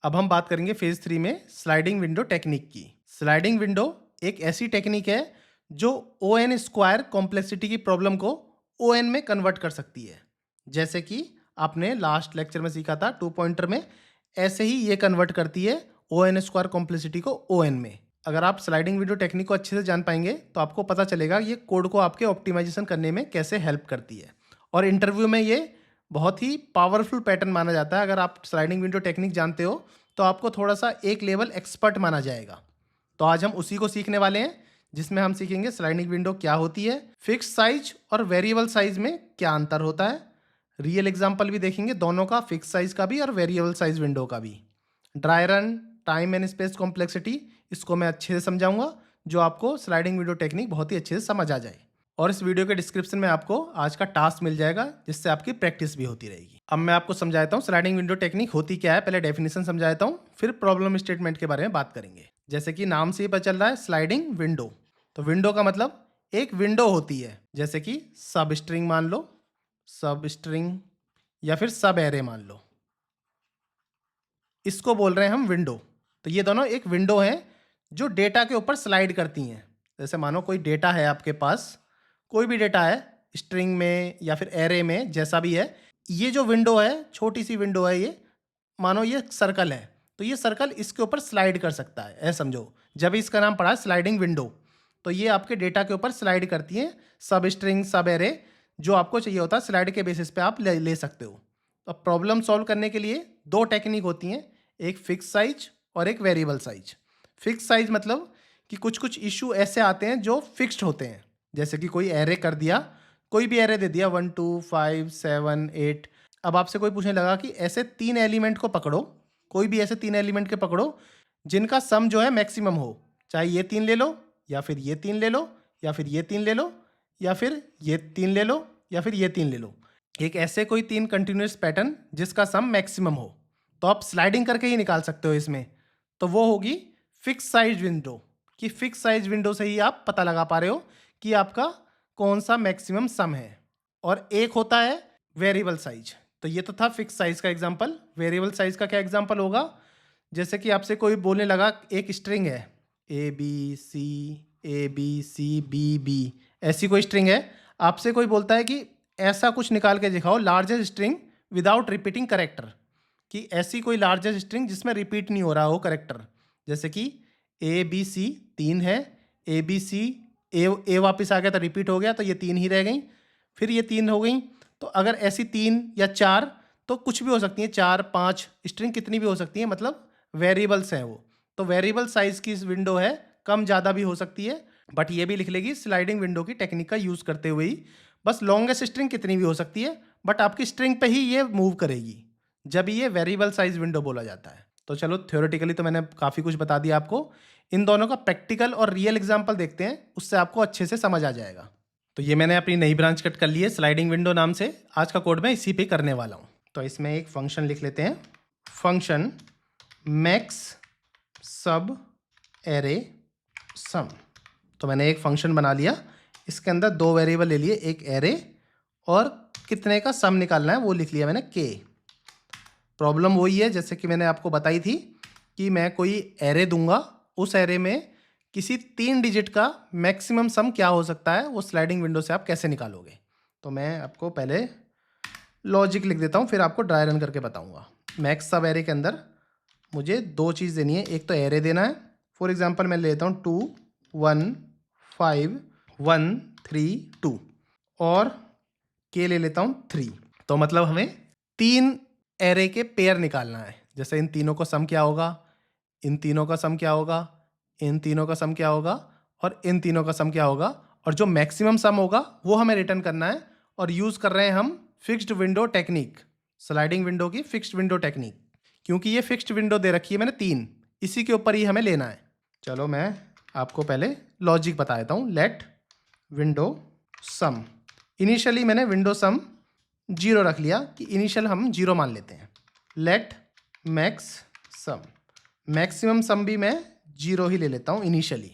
अब हम बात करेंगे फेज 3 में स्लाइडिंग विंडो टेक्निक की। स्लाइडिंग विंडो एक ऐसी टेक्निक है जो ओ एन स्क्वायर कॉम्प्लेक्सिटी की प्रॉब्लम को ओ एन में कन्वर्ट कर सकती है। जैसे कि आपने लास्ट लेक्चर में सीखा था 2 पॉइंटर में, ऐसे ही ये कन्वर्ट करती है ओ एन स्क्वायर कॉम्प्लेक्सिटी को ओ एन में। अगर आप स्लाइडिंग विंडो टेक्निक को अच्छे से जान पाएंगे तो आपको पता चलेगा ये कोड को आपके ऑप्टिमाइजेशन करने में कैसे हेल्प करती है। और इंटरव्यू में ये बहुत ही पावरफुल पैटर्न माना जाता है। अगर आप स्लाइडिंग विंडो टेक्निक जानते हो तो आपको थोड़ा सा एक लेवल एक्सपर्ट माना जाएगा। तो आज हम उसी को सीखने वाले हैं, जिसमें हम सीखेंगे स्लाइडिंग विंडो क्या होती है, फिक्स साइज और वेरिएबल साइज में क्या अंतर होता है, रियल एग्जांपल भी देखेंगे दोनों का, फिक्स साइज का भी और वेरिएबल साइज विंडो का भी। Dry run, time and space complexity, इसको मैं अच्छे से समझाऊंगा जो आपको स्लाइडिंग विंडो टेक्निक बहुत ही अच्छे से समझ आ जाए। और इस वीडियो के डिस्क्रिप्शन में आपको आज का टास्क मिल जाएगा, जिससे आपकी प्रैक्टिस भी होती रहेगी। अब मैं आपको समझाता हूँ स्लाइडिंग विंडो टेक्निक होती क्या है। पहले डेफिनेशन समझाता हूँ, फिर प्रॉब्लम स्टेटमेंट के बारे में बात करेंगे। जैसे कि नाम से ही पता चल रहा है स्लाइडिंग विंडो, तो विंडो का मतलब एक विंडो होती है। जैसे कि सब स्ट्रिंग मान लो, सब स्ट्रिंग या फिर सब एरे मान लो, इसको बोल रहे हैं हम विंडो। तो ये दोनों एक विंडो हैं जो डेटा के ऊपर स्लाइड करती हैं। जैसे मानो कोई डेटा है आपके पास, कोई भी डेटा है स्ट्रिंग में या फिर एरे में, जैसा भी है, ये जो विंडो है, छोटी सी विंडो है ये, मानो ये सर्कल है, तो ये सर्कल इसके ऊपर स्लाइड कर सकता है, ऐसा समझो। जब इसका नाम पड़ा है स्लाइडिंग विंडो, तो ये आपके डेटा के ऊपर स्लाइड करती हैं, सब स्ट्रिंग सब एरे जो आपको चाहिए होता है स्लाइड के बेसिस पे आप ले सकते हो। अब प्रॉब्लम सॉल्व करने के लिए दो टेक्निक होती हैं, एक फिक्स साइज और एक वेरिएबल साइज। फिक्स साइज मतलब कि कुछ कुछ इशू ऐसे आते हैं जो फिक्स्ड होते हैं। जैसे कि कोई एरे कर दिया, कोई भी एरे दे दिया 1 2 5 7 8। अब आपसे कोई पूछने लगा कि ऐसे 3 एलिमेंट को पकड़ो, कोई भी ऐसे 3 एलिमेंट के पकड़ो जिनका सम जो है मैक्सिमम हो, चाहे ये 3 ले लो या फिर ये 3 ले लो या फिर ये 3 ले लो या फिर ये 3 ले लो या फिर ये 3 ले लो। एक ऐसे कोई 3 कंटिन्यूस पैटर्न जिसका सम मैक्सिमम हो, तो आप स्लाइडिंग करके ही निकाल सकते हो इसमें। तो वो होगी फिक्स साइज विंडो, कि फिक्स साइज विंडो से ही आप पता लगा पा रहे हो कि आपका कौन सा मैक्सिमम सम है। और एक होता है वेरिएबल साइज। तो ये तो था फिक्स साइज का एग्जांपल। वेरिएबल साइज का क्या एग्जांपल होगा? जैसे कि आपसे कोई बोलने लगा, एक स्ट्रिंग है A B C B B, ऐसी कोई स्ट्रिंग है, आपसे कोई बोलता है कि ऐसा कुछ निकाल के दिखाओ largest string without repeating character, कि ऐसी कोई लार्जेस्ट स्ट्रिंग जिसमें रिपीट नहीं हो रहा हो करेक्टर। जैसे कि ए बी सी 3 है, ए बी सी ए वापस आ गया तो रिपीट हो गया, तो ये 3 ही रह गई, फिर ये 3 हो गई। तो अगर ऐसी 3 या 4, तो कुछ भी हो सकती है, 4 5 स्ट्रिंग कितनी भी हो सकती है, मतलब वेरिएबल्स हैं वो। तो वेरिएबल साइज की विंडो है, कम ज़्यादा भी हो सकती है, बट ये भी लिख लेगी स्लाइडिंग विंडो की टेक्निक का यूज़ करते हुए ही, बस लॉन्गेस्ट स्ट्रिंग कितनी भी हो सकती है, बट आपकी स्ट्रिंग पे ही ये मूव करेगी, जब ये वेरिएबल साइज विंडो बोला जाता है। तो चलो थ्योरेटिकली तो मैंने काफ़ी कुछ बता दिया आपको, इन दोनों का प्रैक्टिकल और रियल एग्जांपल देखते हैं, उससे आपको अच्छे से समझ आ जाएगा। तो ये मैंने अपनी नई ब्रांच कट कर ली है स्लाइडिंग विंडो नाम से। आज का कोड मैं इसी पे करने वाला हूँ। तो इसमें एक फंक्शन लिख लेते हैं, फंक्शन मैक्स सब एरे सम। तो मैंने एक फंक्शन बना लिया, इसके अंदर 2 वेरिएबल ले लिए, एक एरे और कितने का सम निकालना है वो लिख लिया मैंने के। प्रॉब्लम वही है जैसे कि मैंने आपको बताई थी कि मैं कोई एरे दूंगा, उस एरे में किसी 3 डिजिट का मैक्सिमम सम क्या हो सकता है, वो स्लाइडिंग विंडो से आप कैसे निकालोगे। तो मैं आपको पहले लॉजिक लिख देता हूँ, फिर आपको ड्राई रन करके बताऊँगा। मैक्स सब एरे के अंदर मुझे 2 चीज़ देनी है, एक तो एरे देना है, फॉर एग्जाम्पल मैं लेता हूँ 2 1 5 1 3 2 और के ले लेता हूँ 3। तो मतलब हमें 3 एरे के पेयर निकालना है। जैसे इन तीनों का सम क्या होगा, इन तीनों का सम क्या होगा, इन तीनों का सम क्या होगा और इन तीनों का सम क्या होगा, और जो मैक्सिमम सम होगा वो हमें रिटर्न करना है। और यूज़ कर रहे हैं हम fixed window technique, sliding window की फिक्स्ड विंडो टेक्निक, क्योंकि ये फिक्स्ड विंडो दे रखी है मैंने 3, इसी के ऊपर ही हमें लेना है। चलो मैं आपको पहले लॉजिक बता देता हूँ। लेट विंडो सम, इनिशियली मैंने विंडो सम 0 रख लिया, कि इनिशियल हम 0 मान लेते हैं। लेट मैक्स सम, मैक्सिमम सम भी मैं 0 ही ले लेता हूँ इनिशियली।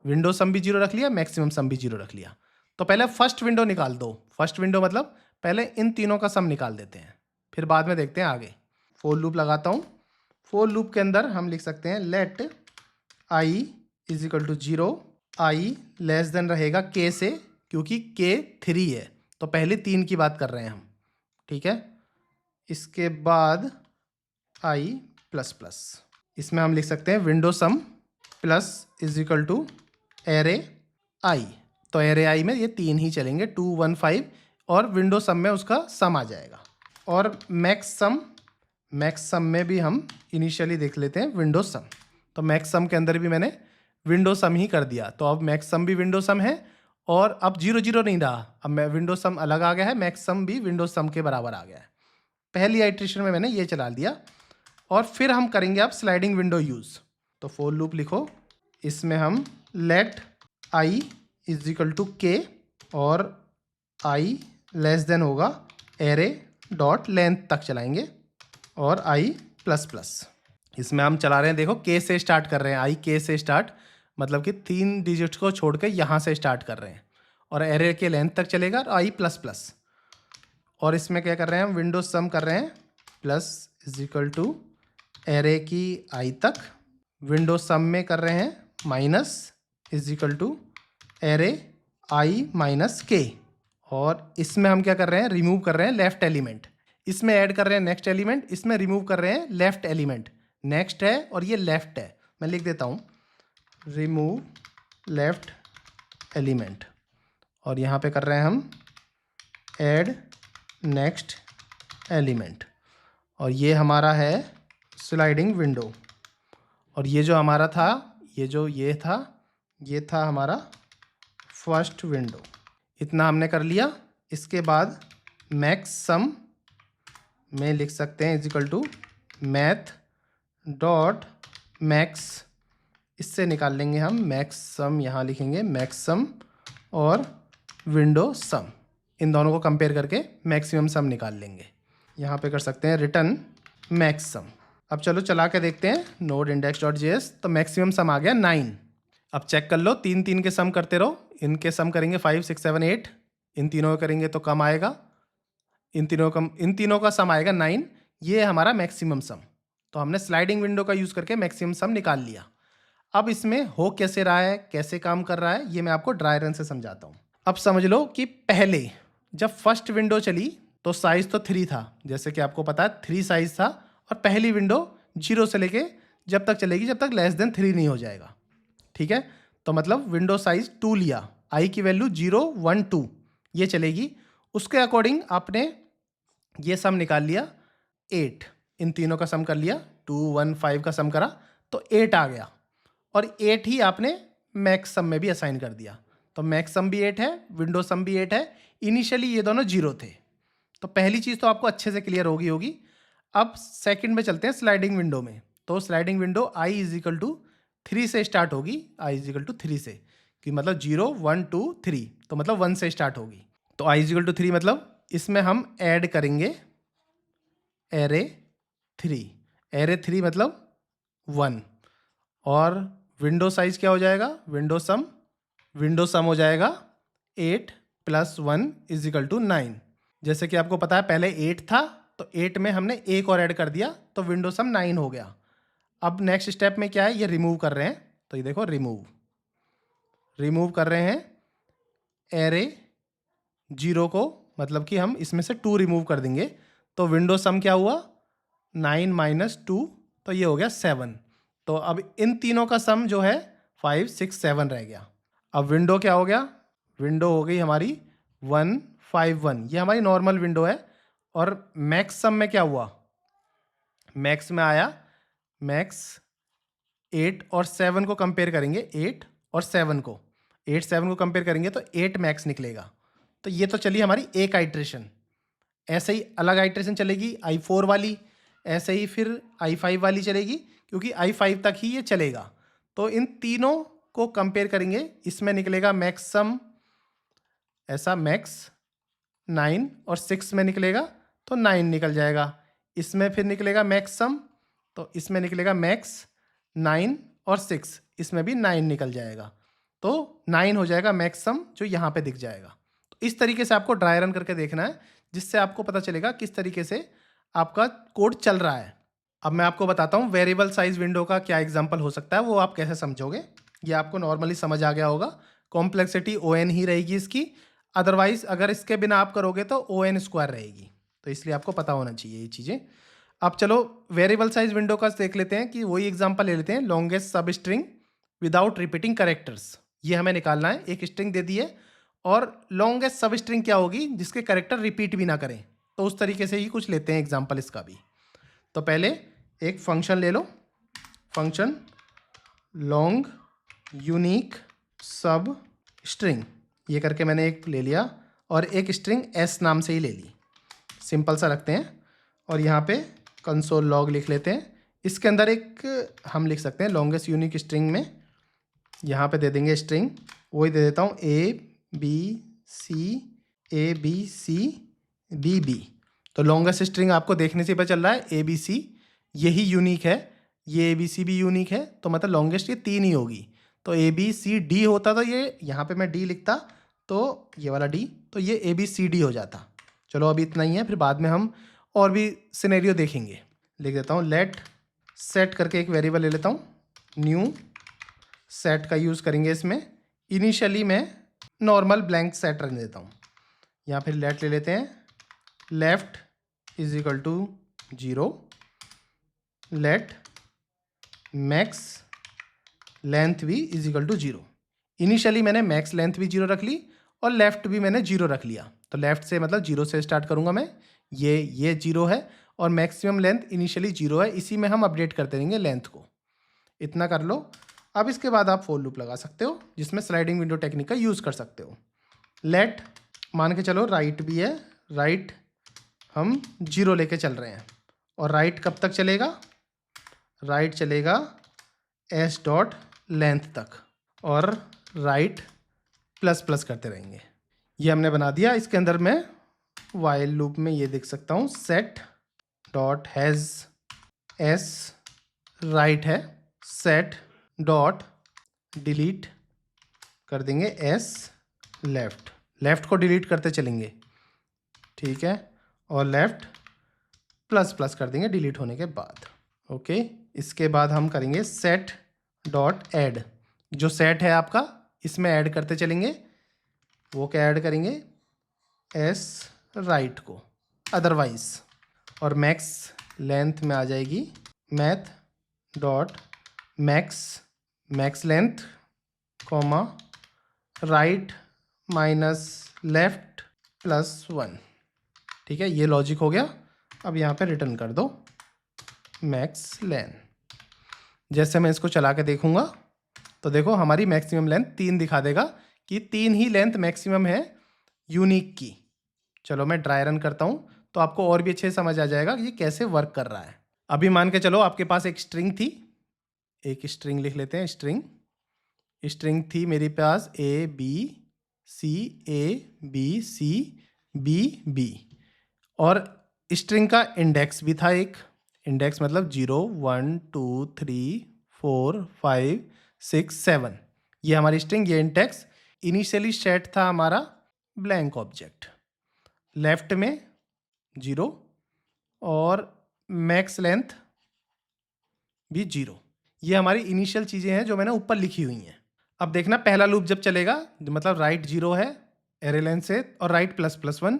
विंडो सम भी 0 रख लिया, मैक्सिमम सम भी 0 रख लिया। तो पहले फर्स्ट विंडो निकाल दो। फर्स्ट विंडो मतलब पहले इन तीनों का सम निकाल देते हैं, फिर बाद में देखते हैं आगे। फोर लूप लगाता हूँ, फोर लूप के अंदर हम लिख सकते हैं let I is equal to 0, I less than रहेगा के से, क्योंकि के 3 है तो पहले 3 की बात कर रहे हैं हम, ठीक है। इसके बाद आई प्लस प्लस, इसमें हम लिख सकते हैं window sum plus is equal to array I, तो एरे आई में ये 3 ही चलेंगे 2 1 5, और विंडो सम में उसका सम आ जाएगा। और मैक्स सम में भी हम इनिशियली देख लेते हैं विंडो सम, तो मैक्स सम के अंदर भी मैंने विंडो सम ही कर दिया, तो अब मैक्स सम भी विंडो सम है, और अब 0 0 नहीं रहा, अब मैं विंडो सम अलग आ गया है, मैक्स सम भी विंडो सम के बराबर आ गया है। पहली आइट्रेशन में मैंने ये चला दिया, और फिर हम करेंगे अब स्लाइडिंग विंडो यूज़। तो फोर लूप लिखो, इसमें हम let I is equal to k, और आई लेस देन होगा एरे डॉट लेंथ तक चलाएंगे, और आई प्लस प्लस, इसमें हम चला रहे हैं, देखो के से स्टार्ट कर रहे हैं, आई के से स्टार्ट, मतलब कि 3 डिजिट्स को छोड़ के यहाँ से स्टार्ट कर रहे हैं, और एरे के लेंथ तक चलेगा, और आई प्लस प्लस। और इसमें क्या कर रहे हैं हम, विंडो सम कर रहे हैं, plus is equal to array की आई तक, विंडो सम में कर रहे हैं minus is equal to array i minus k, और इसमें हम क्या कर रहे हैं, रिमूव कर रहे हैं लेफ्ट एलिमेंट, इसमें ऐड कर रहे हैं नेक्स्ट एलिमेंट, इसमें रिमूव कर रहे हैं लेफ्ट एलिमेंट, नेक्स्ट है और ये लेफ्ट है, मैं लिख देता हूँ रिमूव लेफ्ट एलिमेंट, और यहाँ पे कर रहे हैं हम ऐड नेक्स्ट एलिमेंट, और ये हमारा है स्लाइडिंग विंडो, और ये जो हमारा था, ये था हमारा फर्स्ट विंडो। इतना हमने कर लिया। इसके बाद मैक्स सम में लिख सकते हैं is equal to math dot max, इससे निकाल लेंगे हम मैक्स सम, यहाँ लिखेंगे मैक्स सम और विंडो सम, इन दोनों को कंपेयर करके मैक्सिमम सम निकाल लेंगे। यहाँ पे कर सकते हैं रिटर्न मैक्स सम। अब चलो चला के देखते हैं नोड इंडेक्स डॉट जेएस, तो मैक्सिमम सम आ गया 9। अब चेक कर लो, 3 3 के सम करते रहो, इनके सम करेंगे 5 6 7 8, इन तीनों का करेंगे तो कम आएगा, इन तीनों का सम आएगा 9, ये हमारा मैक्सिमम सम। तो हमने स्लाइडिंग विंडो का यूज़ करके मैक्सिमम सम निकाल लिया। अब इसमें हो कैसे रहा है, कैसे काम कर रहा है, ये मैं आपको ड्राई रन से समझाता हूँ। अब समझ लो कि पहले जब फर्स्ट विंडो चली तो साइज़ तो 3 था, जैसे कि आपको पता है 3 साइज़ था, और पहली विंडो 0 से लेके जब तक चलेगी जब तक लेस देन 3 नहीं हो जाएगा, ठीक है। तो मतलब विंडो साइज 2 लिया, आई की वैल्यू 0 1 2 ये चलेगी, उसके अकॉर्डिंग आपने ये सम निकाल लिया 8, इन तीनों का सम कर लिया, 2 1 5 का सम करा तो 8 आ गया, और 8 ही आपने मैक्स सम में भी असाइन कर दिया, तो मैक्स सम भी 8 है, विंडो सम भी 8 है। इनिशियली ये दोनों 0 थे, तो पहली चीज़ तो आपको अच्छे से क्लियर होगी। अब सेकंड में चलते हैं स्लाइडिंग विंडो में, तो sliding window i is equal to 3 से स्टार्ट होगी, आई इज इक्वल टू 3 से, कि मतलब 0 1 2 3, तो मतलब 1 से स्टार्ट होगी, तो आई इज इक्वल टू 3, मतलब इसमें हम ऐड करेंगे एरे 3 मतलब 1, और विंडो साइज क्या हो जाएगा, विंडो सम हो जाएगा 8 + 1 इज इक्वल टू 9। जैसे कि आपको पता है पहले 8 था, तो 8 में हमने एक और ऐड कर दिया तो विंडो सम 9 हो गया। अब नेक्स्ट स्टेप में क्या है, ये रिमूव कर रहे हैं, तो ये देखो रिमूव कर रहे हैं एरे 0 को, मतलब कि हम इसमें से 2 रिमूव कर देंगे, तो विंडो सम क्या हुआ 9 - 2, तो ये हो गया 7। तो अब इन तीनों का सम जो है 5 6 7 रह गया। अब विंडो क्या हो गया, विंडो हो गई हमारी 1 5 1, ये हमारी नॉर्मल विंडो है। और मैक्स सम में क्या हुआ, मैक्स में आया, मैक्स 8 और 7 को कंपेयर करेंगे, 8 और 7 को, 8 7 को कंपेयर करेंगे तो 8 मैक्स निकलेगा। तो ये तो चली हमारी एक आइट्रेशन, ऐसे ही अलग आइट्रेशन चलेगी i4 वाली, ऐसे ही फिर i5 वाली चलेगी, क्योंकि i5 तक ही ये चलेगा। तो इन तीनों को कंपेयर करेंगे, इसमें निकलेगा मैक्स सम, ऐसा मैक्स 9 और 6 में निकलेगा तो 9 निकल जाएगा, इसमें फिर निकलेगा मैक्स सम, तो इसमें निकलेगा मैक्स 9 और 6, इसमें भी 9 निकल जाएगा, तो 9 हो जाएगा मैक्स सम जो यहाँ पे दिख जाएगा। तो इस तरीके से आपको ड्राई रन करके देखना है, जिससे आपको पता चलेगा किस तरीके से आपका कोड चल रहा है। अब मैं आपको बताता हूँ वेरिएबल साइज विंडो का क्या एग्जांपल हो सकता है, वो आप कैसे समझोगे। ये आपको नॉर्मली समझ आ गया होगा। कॉम्प्लेक्सिटी ओ एन ही रहेगी इसकी, अदरवाइज अगर इसके बिना आप करोगे तो ओ एन स्क्वायर रहेगी, तो इसलिए आपको पता होना चाहिए ये चीज़ें। अब चलो वेरिएबल साइज विंडो का देख लेते हैं, कि वही एग्जांपल ले लेते हैं, लॉन्गेस्ट सब स्ट्रिंग विदाउट रिपीटिंग करेक्टर्स। ये हमें निकालना है, एक स्ट्रिंग दे दी है और लॉन्गेस्ट सब स्ट्रिंग क्या होगी जिसके करेक्टर रिपीट भी ना करें, तो उस तरीके से ही कुछ लेते हैं एग्जाम्पल इसका भी। तो पहले एक फंक्शन ले लो, function long unique substring, ये करके मैंने एक ले लिया, और एक स्ट्रिंग एस नाम से ही ले ली, सिंपल सा रखते हैं। और यहाँ पे कंसोल लॉग लिख लेते हैं। इसके अंदर एक हम लिख सकते हैं लॉन्गेस्ट यूनिक स्ट्रिंग में, यहाँ पे दे देंगे स्ट्रिंग, वही दे देता हूँ ABCD। तो लॉन्गेस्ट स्ट्रिंग आपको देखने से पता चल रहा है ABC, यही यूनिक है, ये ABC भी यूनिक है, तो मतलब लॉन्गेस्ट ये 3 ही होगी। तो ABCD होता तो ये यहाँ पे मैं D लिखता, तो ये वाला D, तो ये ABCD हो जाता। चलो अभी इतना ही है, फिर बाद में हम और भी सिनेरियो देखेंगे। लिख देता हूँ लेट सेट करके एक वेरिएबल ले लेता हूँ, न्यू सेट का यूज़ करेंगे इसमें। इनिशियली मैं नॉर्मल ब्लैंक सेट रख देता हूँ, यहाँ फिर लेट ले लेते हैं, left is equal to 0, let max length भी इज इक्वल टू 0। इनिशियली मैंने मैक्स लेंथ भी 0 रख ली और लेफ्ट भी मैंने 0 रख लिया, तो लेफ्ट से मतलब 0 से स्टार्ट करूँगा मैं, ये 0 है और मैक्सिमम लेंथ इनिशियली 0 है, इसी में हम अपडेट करते रहेंगे लेंथ को। इतना कर लो। अब इसके बाद आप फॉर लूप लगा सकते हो, जिसमें स्लाइडिंग विंडो टेक्निक का यूज़ कर सकते हो। लेट मान के चलो राइट भी है, राइट हम 0 लेके चल रहे हैं, और राइट कब तक चलेगा, राइट चलेगा एस डॉट लेंथ तक, और राइट प्लस प्लस करते रहेंगे। ये हमने बना दिया। इसके अंदर मैं वाइल लूप में ये देख सकता हूँ, set dot has S right है, सेट डॉट डिलीट कर देंगे एस लेफ्ट, लेफ्ट को डिलीट करते चलेंगे, ठीक है, और लेफ्ट प्लस प्लस कर देंगे डिलीट होने के बाद। ओके, इसके बाद हम करेंगे सेट डॉट ऐड, जो सेट है आपका इसमें ऐड करते चलेंगे। वो क्या ऐड करेंगे, एस राइट को, अदरवाइज, और मैक्स लेंथ में आ जाएगी math dot max length comma right minus left plus 1। ठीक है, ये लॉजिक हो गया। अब यहाँ पे रिटर्न कर दो मैक्स लेंथ। जैसे मैं इसको चला के देखूँगा तो देखो हमारी मैक्सिमम लेंथ 3 दिखा देगा, कि 3 ही लेंथ मैक्सिमम है यूनिक की। चलो मैं ड्राई रन करता हूँ तो आपको और भी अच्छे से समझ आ जाएगा कि ये कैसे वर्क कर रहा है। अभी मान के चलो आपके पास एक स्ट्रिंग थी, एक स्ट्रिंग लिख लेते हैं, स्ट्रिंग थी मेरे पास ABCB, और स्ट्रिंग का इंडेक्स भी था एक, इंडेक्स मतलब 0 1 2 3 4 5 6 7, ये हमारी स्ट्रिंग, ये इंडेक्स। इनिशियली सेट था हमारा ब्लैंक ऑब्जेक्ट, लेफ्ट में 0 और मैक्स लेंथ भी 0। ये हमारी इनिशियल चीज़ें हैं जो मैंने ऊपर लिखी हुई हैं। अब देखना पहला लूप जब चलेगा, मतलब राइट 0 है एरे लेंथ से, और राइट प्लस प्लस 1।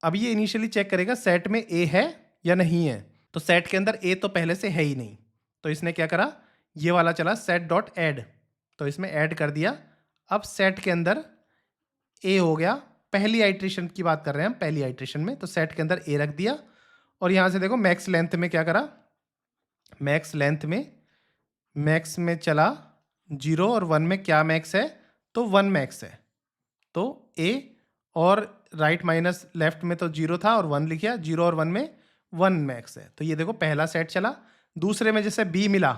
अब ये इनिशियली चेक करेगा सेट में ए है या नहीं है, तो सेट के अंदर ए तो पहले से है ही नहीं, तो इसने क्या करा, ये वाला चला सेट डॉट ऐड, तो इसमें ऐड कर दिया। अब सेट के अंदर ए हो गया, पहली आइट्रेशन की बात कर रहे हैं हम, पहली आइट्रेशन में, तो सेट के अंदर ए रख दिया। और यहाँ से देखो मैक्स लेंथ में क्या करा, मैक्स लेंथ में मैक्स में चला 0 और 1 में क्या मैक्स है, तो 1 मैक्स है, तो ए, और राइट माइनस लेफ्ट में तो 0 था और 1 लिखा, 0 और 1 में 1 मैक्स है। तो ये देखो पहला सेट चला। दूसरे में जैसे बी मिला,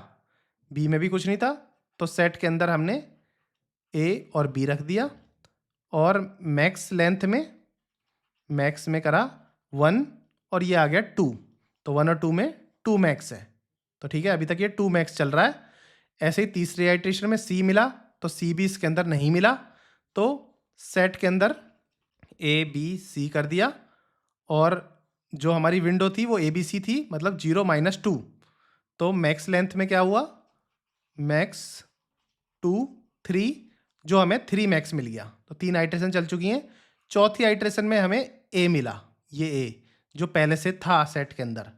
बी में भी कुछ नहीं था, तो सेट के अंदर हमने ए और बी रख दिया, और मैक्स लेंथ में करा 1 और ये आ गया 2, तो 1 और 2 में 2 मैक्स है, तो ठीक है, अभी तक ये 2 मैक्स चल रहा है। ऐसे ही तीसरी आइट्रेशन में सी मिला, तो सी भी इसके अंदर नहीं मिला, तो सेट के अंदर ए बी सी कर दिया, और जो हमारी विंडो थी वो ABC थी, मतलब 0 - 2, तो मैक्स लेंथ में क्या हुआ, मैक्स 2 3, जो हमें 3 मैक्स मिल गया। तो 3 आइट्रेशन चल चुकी हैं। चौथी आइट्रेशन में हमें ए मिला, ये ए जो पहले से था सेट के अंदर,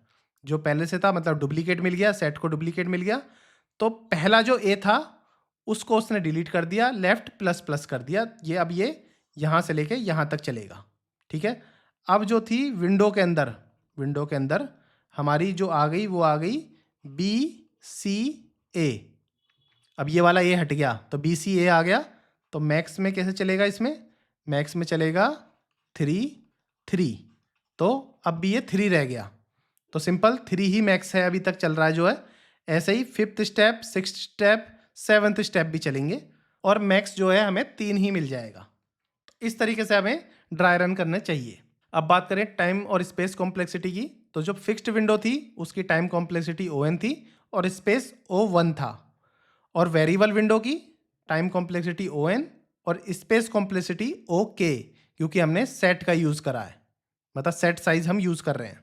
जो पहले से था मतलब डुप्लीकेट मिल गया, सेट को डुप्लीकेट मिल गया। तो पहला जो ए था उसको उसने डिलीट कर दिया, लेफ्ट प्लस प्लस कर दिया, ये अब ये यहाँ से लेके यहाँ तक चलेगा। ठीक है, अब जो थी विंडो के अंदर हमारी जो आ गई वो आ गई बी सी ए। अब ये वाला ए हट गया तो बी सी ए आ गया। तो मैक्स में कैसे चलेगा, इसमें मैक्स में चलेगा 3 3। तो अब भी ये 3 रह गया, तो सिंपल 3 ही मैक्स है अभी तक चल रहा है जो है। ऐसे ही 5th step, 6th step, 7th step भी चलेंगे और मैक्स जो है हमें 3 ही मिल जाएगा। तो इस तरीके से हमें ड्राई रन करने चाहिए। अब बात करें टाइम और स्पेस कॉम्प्लेक्सिटी की, तो जो फिक्स्ड विंडो थी उसकी टाइम कॉम्प्लेक्सिटी ON थी और स्पेस O1 था। और वेरिएबल विंडो की टाइम कॉम्प्लेक्सिटी ON और स्पेस कॉम्प्लेक्सिटी OK, क्योंकि हमने सेट का यूज़ करा है, मतलब सेट साइज हम यूज़ कर रहे हैं।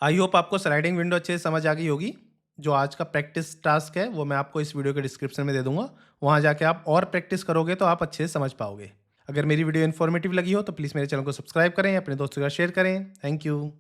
आई होप आपको स्लाइडिंग विंडो अच्छे से समझ आ गई होगी। जो आज का प्रैक्टिस टास्क है वो मैं आपको इस वीडियो के डिस्क्रिप्शन में दे दूंगा, वहाँ जाके आप और प्रैक्टिस करोगे तो आप अच्छे से समझ पाओगे। अगर मेरी वीडियो इन्फॉर्मेटिव लगी हो तो प्लीज़ मेरे चैनल को सब्सक्राइब करें, अपने दोस्तों के साथ शेयर करें। Thank you.